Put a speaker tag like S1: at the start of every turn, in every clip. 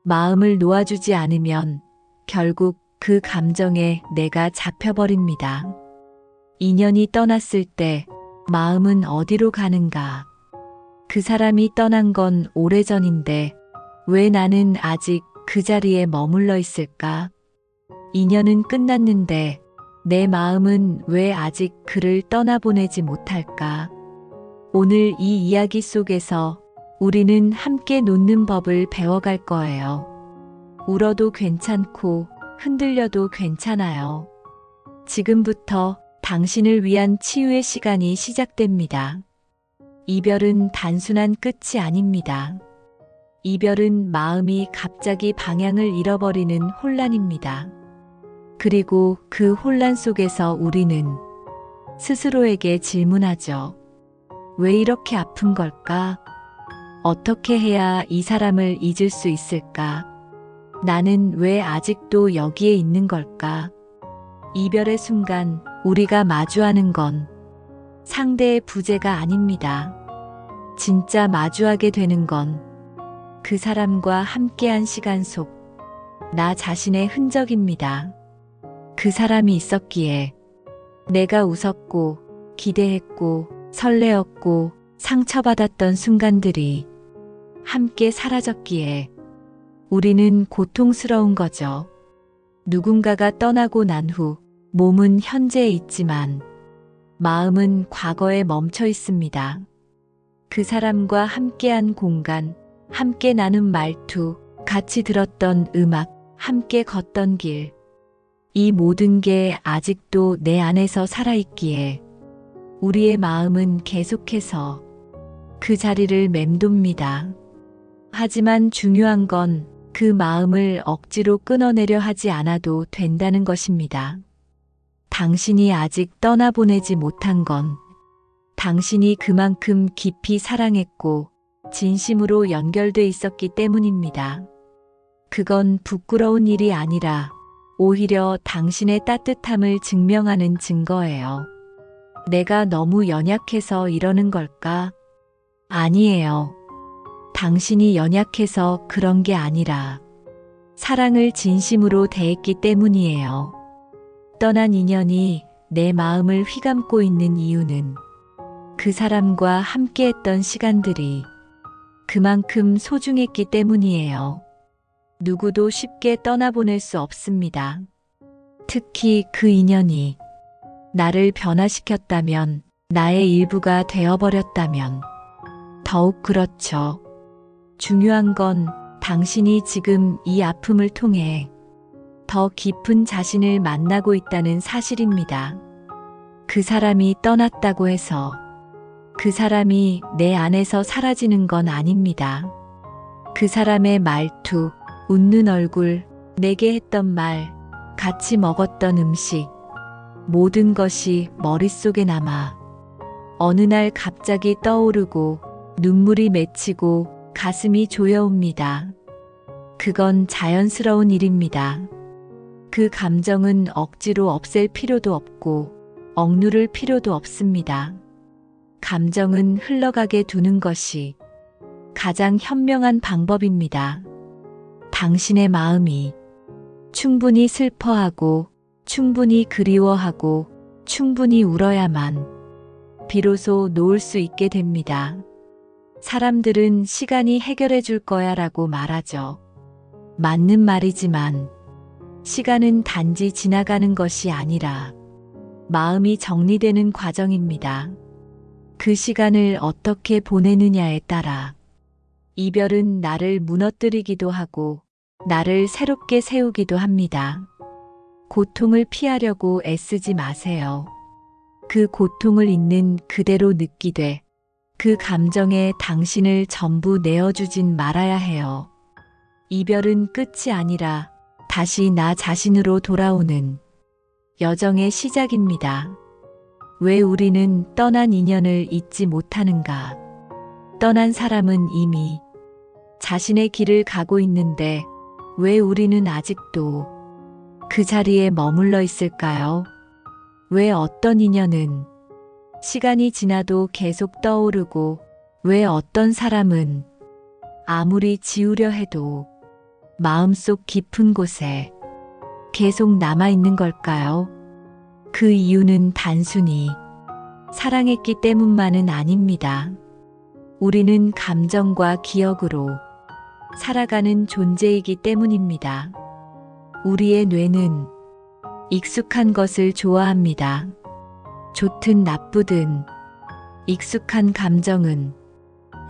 S1: 마음을 놓아주지 않으면 결국 그 감정에 내가 잡혀버립니다. 인연이 떠났을 때 마음은 어디로 가는가? 그 사람이 떠난 건 오래전인데 왜 나는 아직 그 자리에 머물러 있을까? 인연은 끝났는데 내 마음은 왜 아직 그를 떠나보내지 못할까? 오늘 이 이야기 속에서 우리는 함께 놓는 법을 배워갈 거예요. 울어도 괜찮고 흔들려도 괜찮아요. 지금부터 당신을 위한 치유의 시간이 시작됩니다. 이별은 단순한 끝이 아닙니다. 이별은 마음이 갑자기 방향을 잃어버리는 혼란입니다. 그리고 그 혼란 속에서 우리는 스스로에게 질문하죠. 왜 이렇게 아픈 걸까? 어떻게 해야 이 사람을 잊을 수 있을까? 나는 왜 아직도 여기에 있는 걸까? 이별의 순간 우리가 마주하는 건 상대의 부재가 아닙니다. 진짜 마주하게 되는 건 그 사람과 함께한 시간 속 나 자신의 흔적입니다. 그 사람이 있었기에 내가 웃었고 기대했고 설레었고 상처받았던 순간들이 함께 사라졌기에 우리는 고통스러운 거죠. 누군가가 떠나고 난 후 몸은 현재에 있지만 마음은 과거에 멈춰 있습니다. 그 사람과 함께한 공간, 함께 나눈 말투, 같이 들었던 음악, 함께 걷던 길. 이 모든 게 아직도 내 안에서 살아있기에 우리의 마음은 계속해서 그 자리를 맴돕니다. 하지만 중요한 건 그 마음을 억지로 끊어내려 하지 않아도 된다는 것입니다. 당신이 아직 떠나보내지 못한 건 당신이 그만큼 깊이 사랑했고 진심으로 연결돼 있었기 때문입니다. 그건 부끄러운 일이 아니라 오히려 당신의 따뜻함을 증명하는 증거예요. 내가 너무 연약해서 이러는 걸까? 아니에요. 당신이 연약해서 그런 게 아니라 사랑을 진심으로 대했기 때문이에요. 떠난 인연이 내 마음을 휘감고 있는 이유는 그 사람과 함께했던 시간들이 그만큼 소중했기 때문이에요. 누구도 쉽게 떠나보낼 수 없습니다. 특히 그 인연이 나를 변화시켰다면, 나의 일부가 되어버렸다면 더욱 그렇죠. 중요한 건 당신이 지금 이 아픔을 통해 더 깊은 자신을 만나고 있다는 사실입니다. 그 사람이 떠났다고 해서 그 사람이 내 안에서 사라지는 건 아닙니다. 그 사람의 말투, 웃는 얼굴, 내게 했던 말, 같이 먹었던 음식, 모든 것이 머릿속에 남아 어느 날 갑자기 떠오르고 눈물이 맺히고 가슴이 조여옵니다. 그건 자연스러운 일입니다. 그 감정은 억지로 없앨 필요도 없고 억누를 필요도 없습니다. 감정은 흘러가게 두는 것이 가장 현명한 방법입니다. 당신의 마음이 충분히 슬퍼하고 충분히 그리워하고 충분히 울어야만 비로소 놓을 수 있게 됩니다. 사람들은 시간이 해결해 줄 거야 라고 말하죠. 맞는 말이지만 시간은 단지 지나가는 것이 아니라 마음이 정리되는 과정입니다. 그 시간을 어떻게 보내느냐에 따라 이별은 나를 무너뜨리기도 하고 나를 새롭게 세우기도 합니다. 고통을 피하려고 애쓰지 마세요. 그 고통을 있는 그대로 느끼되 그 감정에 당신을 전부 내어주진 말아야 해요. 이별은 끝이 아니라 다시 나 자신으로 돌아오는 여정의 시작입니다. 왜 우리는 떠난 인연을 잊지 못하는가? 떠난 사람은 이미 자신의 길을 가고 있는데 왜 우리는 아직도 그 자리에 머물러 있을까요? 왜 어떤 인연은 시간이 지나도 계속 떠오르고 왜 어떤 사람은 아무리 지우려 해도 마음속 깊은 곳에 계속 남아있는 걸까요? 그 이유는 단순히 사랑했기 때문만은 아닙니다. 우리는 감정과 기억으로 살아가는 존재이기 때문입니다. 우리의 뇌는 익숙한 것을 좋아합니다. 좋든 나쁘든 익숙한 감정은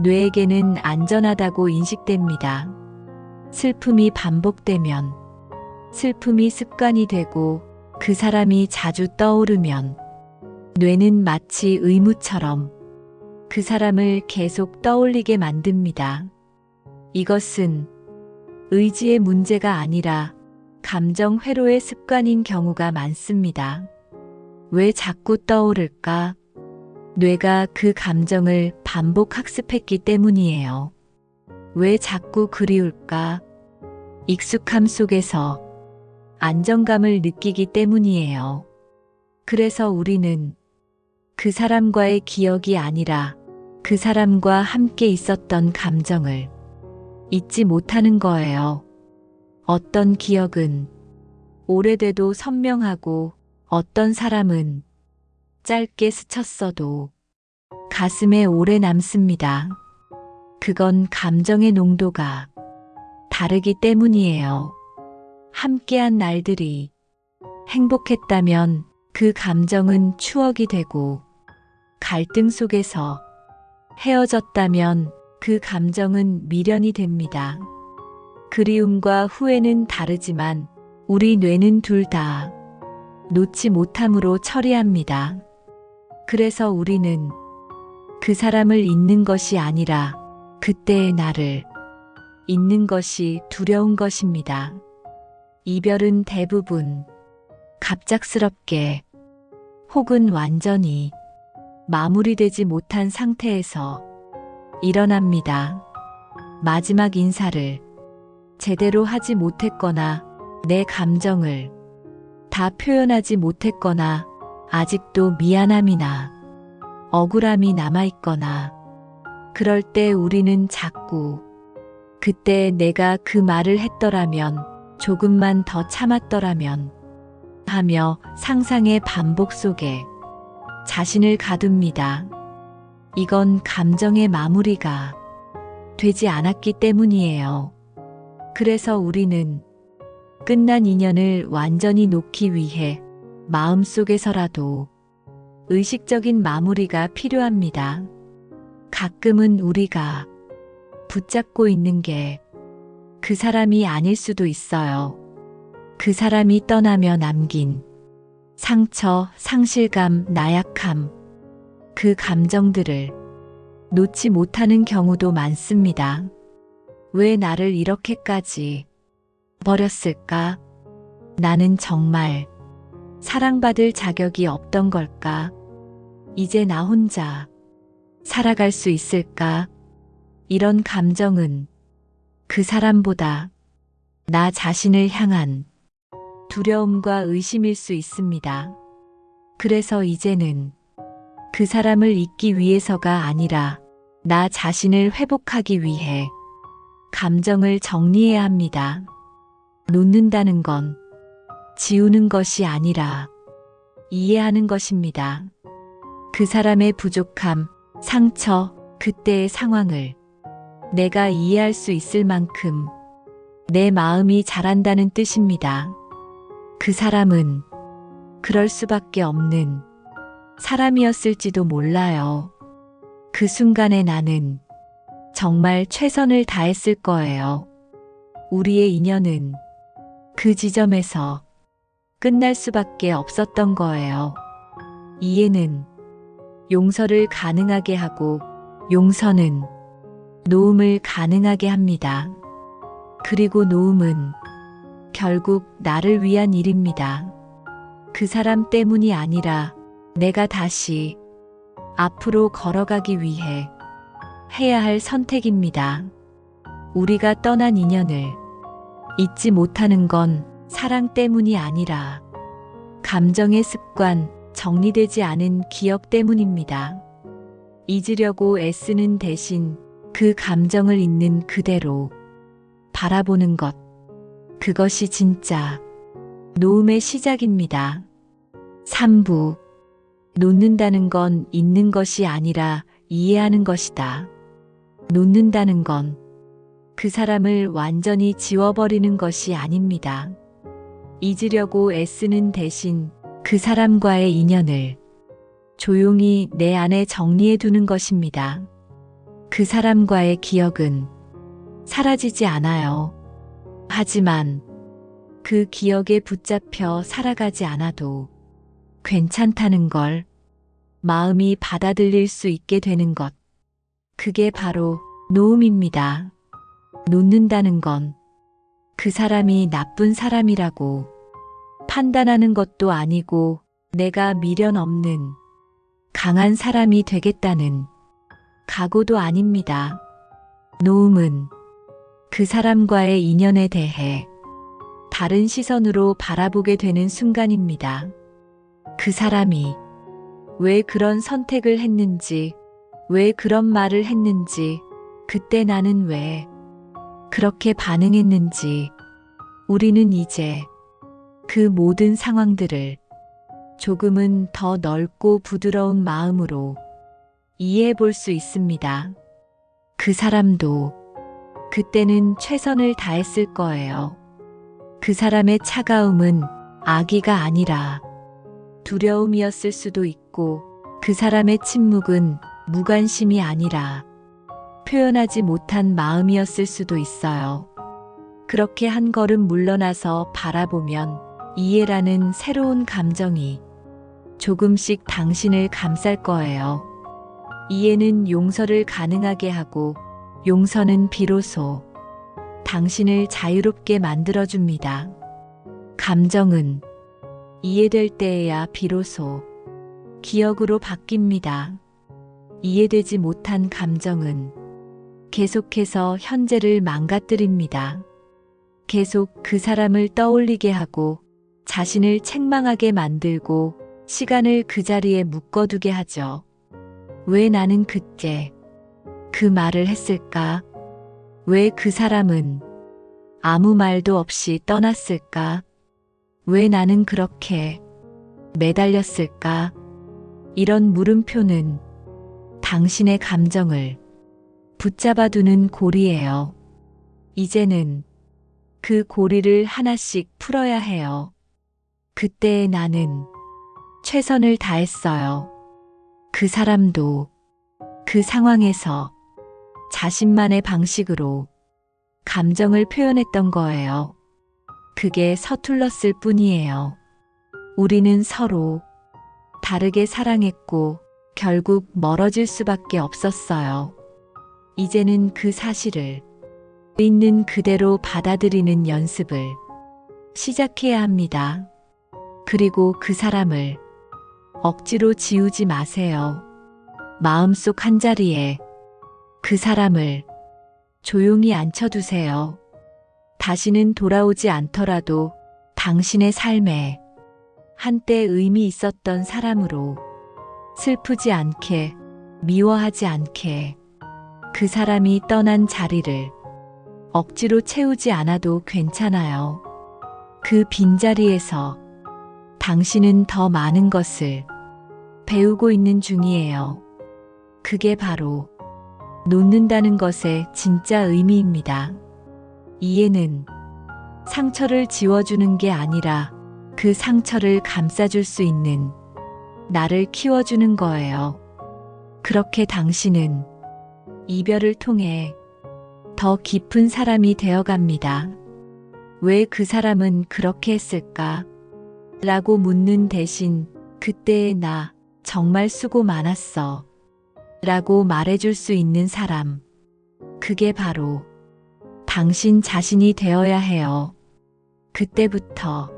S1: 뇌에게는 안전하다고 인식됩니다. 슬픔이 반복되면, 슬픔이 습관이 되고 그 사람이 자주 떠오르면 뇌는 마치 의무처럼 그 사람을 계속 떠올리게 만듭니다. 이것은 의지의 문제가 아니라 감정 회로의 습관인 경우가 많습니다. 왜 자꾸 떠오를까? 뇌가 그 감정을 반복 학습했기 때문이에요. 왜 자꾸 그리울까? 익숙함 속에서 안정감을 느끼기 때문이에요. 그래서 우리는 그 사람과의 기억이 아니라 그 사람과 함께 있었던 감정을 잊지 못하는 거예요. 어떤 기억은 오래돼도 선명하고 어떤 사람은 짧게 스쳤어도 가슴에 오래 남습니다. 그건 감정의 농도가 다르기 때문이에요. 함께한 날들이 행복했다면 그 감정은 추억이 되고, 갈등 속에서 헤어졌다면 그 감정은 미련이 됩니다. 그리움과 후회는 다르지만 우리 뇌는 둘 다 놓지 못함으로 처리합니다. 그래서 우리는 그 사람을 잊는 것이 아니라 그때의 나를 잊는 것이 두려운 것입니다. 이별은 대부분 갑작스럽게 혹은 완전히 마무리되지 못한 상태에서 일어납니다. 마지막 인사를 제대로 하지 못했거나 내 감정을 다 표현하지 못했거나 아직도 미안함이나 억울함이 남아있거나 그럴 때 우리는 자꾸 그때 내가 그 말을 했더라면, 조금만 더 참았더라면 하며 상상의 반복 속에 자신을 가둡니다. 이건 감정의 마무리가 되지 않았기 때문이에요. 그래서 우리는 끝난 인연을 완전히 놓기 위해 마음속에서라도 의식적인 마무리가 필요합니다. 가끔은 우리가 붙잡고 있는 게 그 사람이 아닐 수도 있어요. 그 사람이 떠나며 남긴 상처, 상실감, 나약함, 그 감정들을 놓지 못하는 경우도 많습니다. 왜 나를 이렇게까지 버렸을까? 나는 정말 사랑받을 자격이 없던 걸까? 이제 나 혼자 살아갈 수 있을까? 이런 감정은 그 사람보다 나 자신을 향한 두려움과 의심일 수 있습니다. 그래서 이제는 그 사람을 잊기 위해서가 아니라 나 자신을 회복하기 위해 감정을 정리해야 합니다. 놓는다는 건 지우는 것이 아니라 이해하는 것입니다. 그 사람의 부족함, 상처, 그때의 상황을 내가 이해할 수 있을 만큼 내 마음이 자란다는 뜻입니다. 그 사람은 그럴 수밖에 없는 사람이었을지도 몰라요. 그 순간에 나는 정말 최선을 다했을 거예요. 우리의 인연은 그 지점에서 끝날 수밖에 없었던 거예요. 이해는 용서를 가능하게 하고, 용서는 놓음을 가능하게 합니다. 그리고 놓음은 결국 나를 위한 일입니다. 그 사람 때문이 아니라 내가 다시 앞으로 걸어가기 위해 해야 할 선택입니다. 우리가 떠난 인연을 잊지 못하는 건 사랑 때문이 아니라 감정의 습관, 정리되지 않은 기억 때문입니다. 잊으려고 애쓰는 대신 그 감정을 있는 그대로 바라보는 것, 그것이 진짜 놓음의 시작입니다. 3부. 놓는다는 건 잊는 것이 아니라 이해하는 것이다. 놓는다는 건 그 사람을 완전히 지워버리는 것이 아닙니다. 잊으려고 애쓰는 대신 그 사람과의 인연을 조용히 내 안에 정리해 두는 것입니다. 그 사람과의 기억은 사라지지 않아요. 하지만 그 기억에 붙잡혀 살아가지 않아도 괜찮다는 걸 마음이 받아들일 수 있게 되는 것. 그게 바로 놓음입니다. 놓는다는 건 그 사람이 나쁜 사람이라고 판단하는 것도 아니고 내가 미련 없는 강한 사람이 되겠다는 각오도 아닙니다. 놓음은 그 사람과의 인연에 대해 다른 시선으로 바라보게 되는 순간입니다. 그 사람이 왜 그런 선택을 했는지, 왜 그런 말을 했는지, 그때 나는 왜 그렇게 반응했는지, 우리는 이제 그 모든 상황들을 조금은 더 넓고 부드러운 마음으로 이해해 볼 수 있습니다. 그 사람도 그때는 최선을 다했을 거예요. 그 사람의 차가움은 악의가 아니라 두려움이었을 수도 있고, 그 사람의 침묵은 무관심이 아니라 표현하지 못한 마음이었을 수도 있어요. 그렇게 한 걸음 물러나서 바라보면 이해라는 새로운 감정이 조금씩 당신을 감쌀 거예요. 이해는 용서를 가능하게 하고, 용서는 비로소 당신을 자유롭게 만들어줍니다. 감정은 이해될 때에야 비로소 기억으로 바뀝니다. 이해되지 못한 감정은 계속해서 현재를 망가뜨립니다. 계속 그 사람을 떠올리게 하고 자신을 책망하게 만들고 시간을 그 자리에 묶어두게 하죠. 왜 나는 그때 그 말을 했을까? 왜 그 사람은 아무 말도 없이 떠났을까? 왜 나는 그렇게 매달렸을까? 이런 물음표는 당신의 감정을 붙잡아두는 고리예요. 이제는 그 고리를 하나씩 풀어야 해요. 그때의 나는 최선을 다했어요. 그 사람도 그 상황에서 자신만의 방식으로 감정을 표현했던 거예요. 그게 서툴렀을 뿐이에요. 우리는 서로 다르게 사랑했고 결국 멀어질 수밖에 없었어요. 이제는 그 사실을 있는 그대로 받아들이는 연습을 시작해야 합니다. 그리고 그 사람을 억지로 지우지 마세요. 마음속 한자리에 그 사람을 조용히 앉혀두세요. 다시는 돌아오지 않더라도 당신의 삶에 한때 의미 있었던 사람으로 슬프지 않게, 미워하지 않게 그 사람이 떠난 자리를 억지로 채우지 않아도 괜찮아요. 그 빈자리에서 당신은 더 많은 것을 배우고 있는 중이에요. 그게 바로 놓는다는 것의 진짜 의미입니다. 이해는 상처를 지워주는 게 아니라 그 상처를 감싸줄 수 있는 나를 키워주는 거예요. 그렇게 당신은 이별을 통해 더 깊은 사람이 되어갑니다. 왜 그 사람은 그렇게 했을까? 라고 묻는 대신 그때의 나 정말 수고 많았어 라고 말해줄 수 있는 사람. 그게 바로 당신 자신이 되어야 해요. 그때부터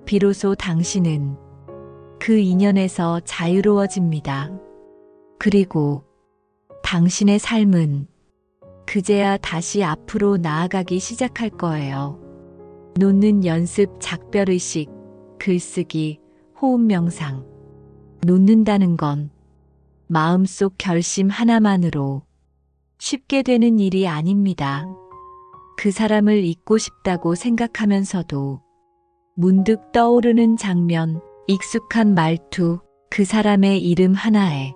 S1: 비로소 당신은 그 인연에서 자유로워집니다. 그리고 당신의 삶은 그제야 다시 앞으로 나아가기 시작할 거예요. 놓는 연습, 작별의식, 글쓰기, 호흡 명상. 놓는다는 건 마음속 결심 하나만으로 쉽게 되는 일이 아닙니다. 그 사람을 잊고 싶다고 생각하면서도 문득 떠오르는 장면, 익숙한 말투, 그 사람의 이름 하나에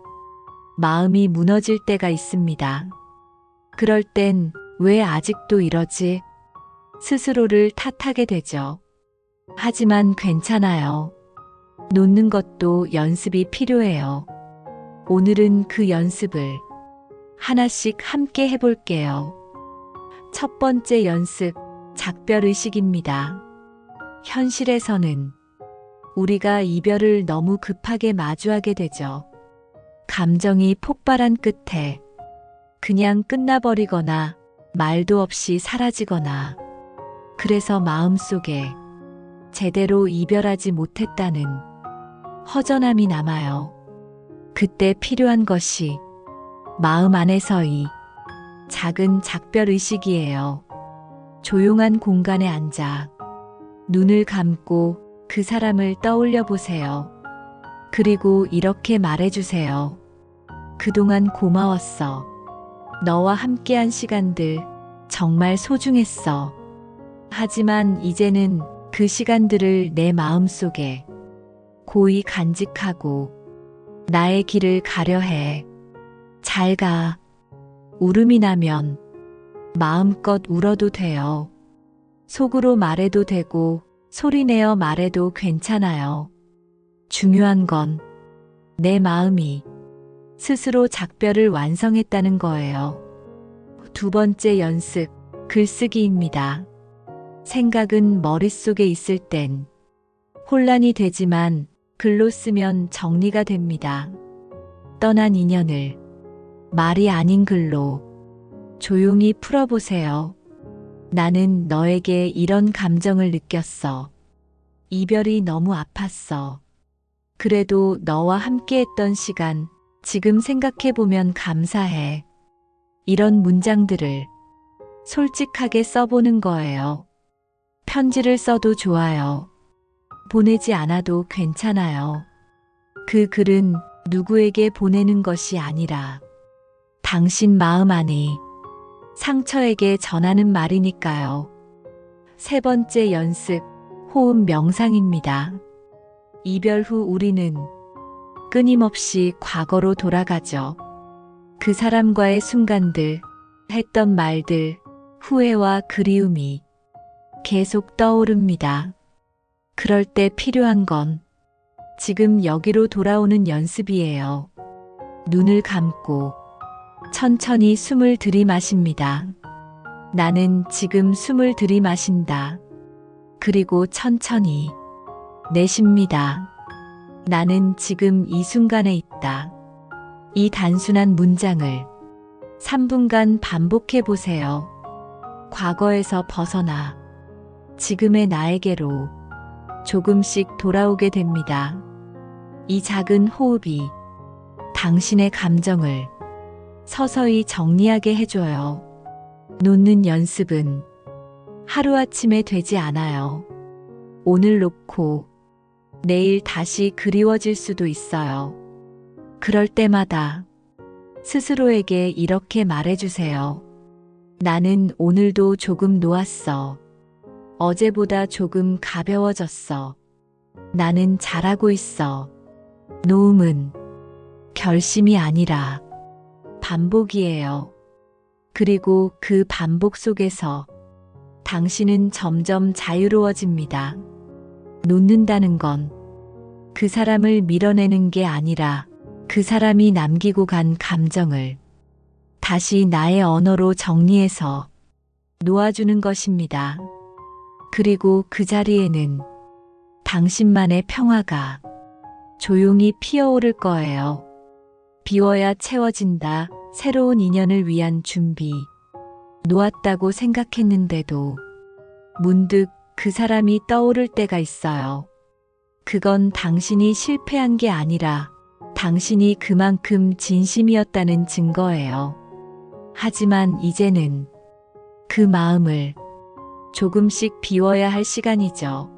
S1: 마음이 무너질 때가 있습니다. 그럴 땐 왜 아직도 이러지? 스스로를 탓하게 되죠. 하지만 괜찮아요. 놓는 것도 연습이 필요해요. 오늘은 그 연습을 하나씩 함께 해볼게요. 첫 번째 연습, 작별의식입니다. 현실에서는 우리가 이별을 너무 급하게 마주하게 되죠. 감정이 폭발한 끝에 그냥 끝나버리거나 말도 없이 사라지거나, 그래서 마음속에 제대로 이별하지 못했다는 허전함이 남아요. 그때 필요한 것이 마음 안에서의 작은 작별의식이에요. 조용한 공간에 앉아 눈을 감고 그 사람을 떠올려 보세요. 그리고 이렇게 말해주세요. 그동안 고마웠어. 너와 함께한 시간들 정말 소중했어. 하지만 이제는 그 시간들을 내 마음속에 고이 간직하고 나의 길을 가려 해. 잘 가. 울음이 나면 마음껏 울어도 돼요. 속으로 말해도 되고 소리내어 말해도 괜찮아요. 중요한 건 내 마음이 스스로 작별을 완성했다는 거예요. 두 번째 연습, 글쓰기입니다. 생각은 머릿속에 있을 땐 혼란이 되지만 글로 쓰면 정리가 됩니다. 떠난 인연을 말이 아닌 글로 조용히 풀어보세요. 나는 너에게 이런 감정을 느꼈어. 이별이 너무 아팠어. 그래도 너와 함께했던 시간 지금 생각해보면 감사해. 이런 문장들을 솔직하게 써보는 거예요. 편지를 써도 좋아요. 보내지 않아도 괜찮아요. 그 글은 누구에게 보내는 것이 아니라 당신 마음 안이 상처에게 전하는 말이니까요. 세 번째 연습, 호흡 명상입니다. 이별 후 우리는 끊임없이 과거로 돌아가죠. 그 사람과의 순간들, 했던 말들, 후회와 그리움이 계속 떠오릅니다. 그럴 때 필요한 건 지금 여기로 돌아오는 연습이에요. 눈을 감고 천천히 숨을 들이마십니다. 나는 지금 숨을 들이마신다. 그리고 천천히 내쉽니다. 나는 지금 이 순간에 있다. 이 단순한 문장을 3분간 반복해 보세요. 과거에서 벗어나 지금의 나에게로 조금씩 돌아오게 됩니다. 이 작은 호흡이 당신의 감정을 서서히 정리하게 해줘요. 놓는 연습은 하루아침에 되지 않아요. 오늘 놓고 내일 다시 그리워질 수도 있어요. 그럴 때마다 스스로에게 이렇게 말해주세요. 나는 오늘도 조금 놓았어. 어제보다 조금 가벼워졌어. 나는 잘하고 있어. 놓음은 결심이 아니라 반복이에요. 그리고 그 반복 속에서 당신은 점점 자유로워집니다. 놓는다는 건 그 사람을 밀어내는 게 아니라 그 사람이 남기고 간 감정을 다시 나의 언어로 정리해서 놓아주는 것입니다. 그리고 그 자리에는 당신만의 평화가 조용히 피어오를 거예요. 비워야 채워진다. 새로운 인연을 위한 준비. 놓았다고 생각했는데도 문득 그 사람이 떠오를 때가 있어요. 그건 당신이 실패한 게 아니라 당신이 그만큼 진심이었다는 증거예요. 하지만 이제는 그 마음을 조금씩 비워야 할 시간이죠.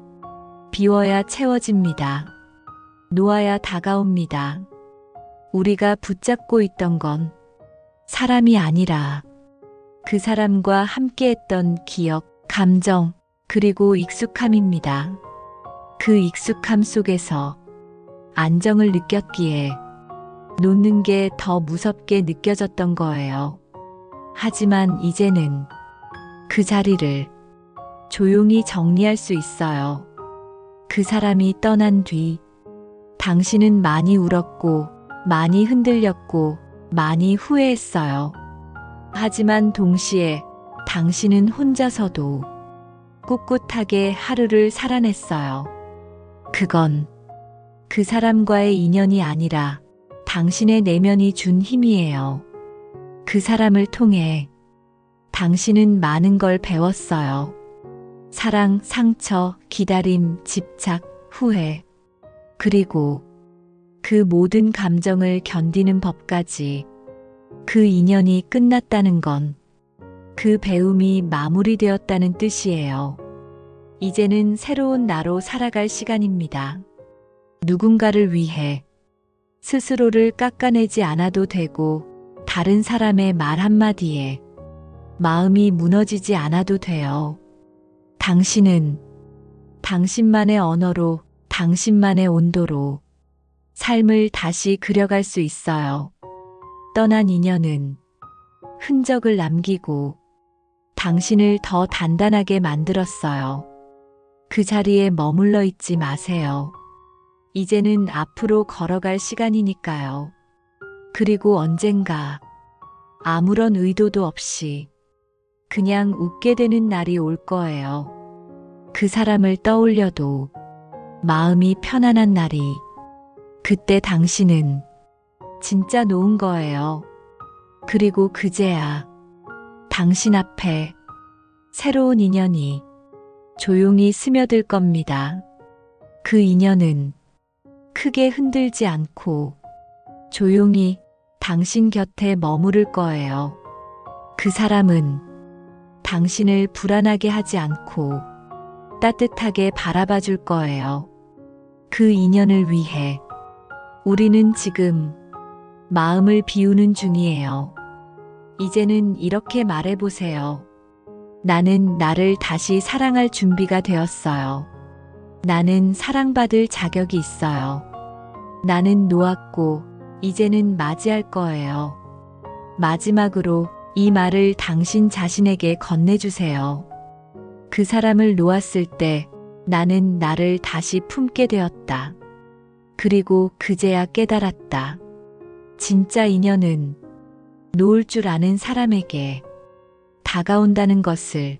S1: 비워야 채워집니다. 놓아야 다가옵니다. 우리가 붙잡고 있던 건 사람이 아니라 그 사람과 함께했던 기억, 감정, 그리고 익숙함입니다. 그 익숙함 속에서 안정을 느꼈기에 놓는 게 더 무섭게 느껴졌던 거예요. 하지만 이제는 그 자리를 조용히 정리할 수 있어요. 그 사람이 떠난 뒤 당신은 많이 울었고, 많이 흔들렸고, 많이 후회했어요. 하지만 동시에 당신은 혼자서도 꿋꿋하게 하루를 살아냈어요. 그건 그 사람과의 인연이 아니라 당신의 내면이 준 힘이에요. 그 사람을 통해 당신은 많은 걸 배웠어요. 사랑, 상처, 기다림, 집착, 후회, 그리고 그 모든 감정을 견디는 법까지. 그 인연이 끝났다는 건 그 배움이 마무리되었다는 뜻이에요. 이제는 새로운 나로 살아갈 시간입니다. 누군가를 위해 스스로를 깎아내지 않아도 되고, 다른 사람의 말 한마디에 마음이 무너지지 않아도 돼요. 당신은 당신만의 언어로, 당신만의 온도로 삶을 다시 그려갈 수 있어요. 떠난 인연은 흔적을 남기고 당신을 더 단단하게 만들었어요. 그 자리에 머물러 있지 마세요. 이제는 앞으로 걸어갈 시간이니까요. 그리고 언젠가 아무런 의도도 없이 그냥 웃게 되는 날이 올 거예요. 그 사람을 떠올려도 마음이 편안한 날이. 그때 당신은 진짜 놓은 거예요. 그리고 그제야 당신 앞에 새로운 인연이 조용히 스며들 겁니다. 그 인연은 크게 흔들지 않고 조용히 당신 곁에 머무를 거예요. 그 사람은 당신을 불안하게 하지 않고 따뜻하게 바라봐 줄 거예요. 그 인연을 위해 우리는 지금 마음을 비우는 중이에요. 이제는 이렇게 말해보세요. 나는 나를 다시 사랑할 준비가 되었어요. 나는 사랑받을 자격이 있어요. 나는 놓았고 이제는 맞이할 거예요. 마지막으로 이 말을 당신 자신에게 건네주세요. 그 사람을 놓았을 때 나는 나를 다시 품게 되었다. 그리고 그제야 깨달았다. 진짜 인연은 놓을 줄 아는 사람에게 다가온다는 것을.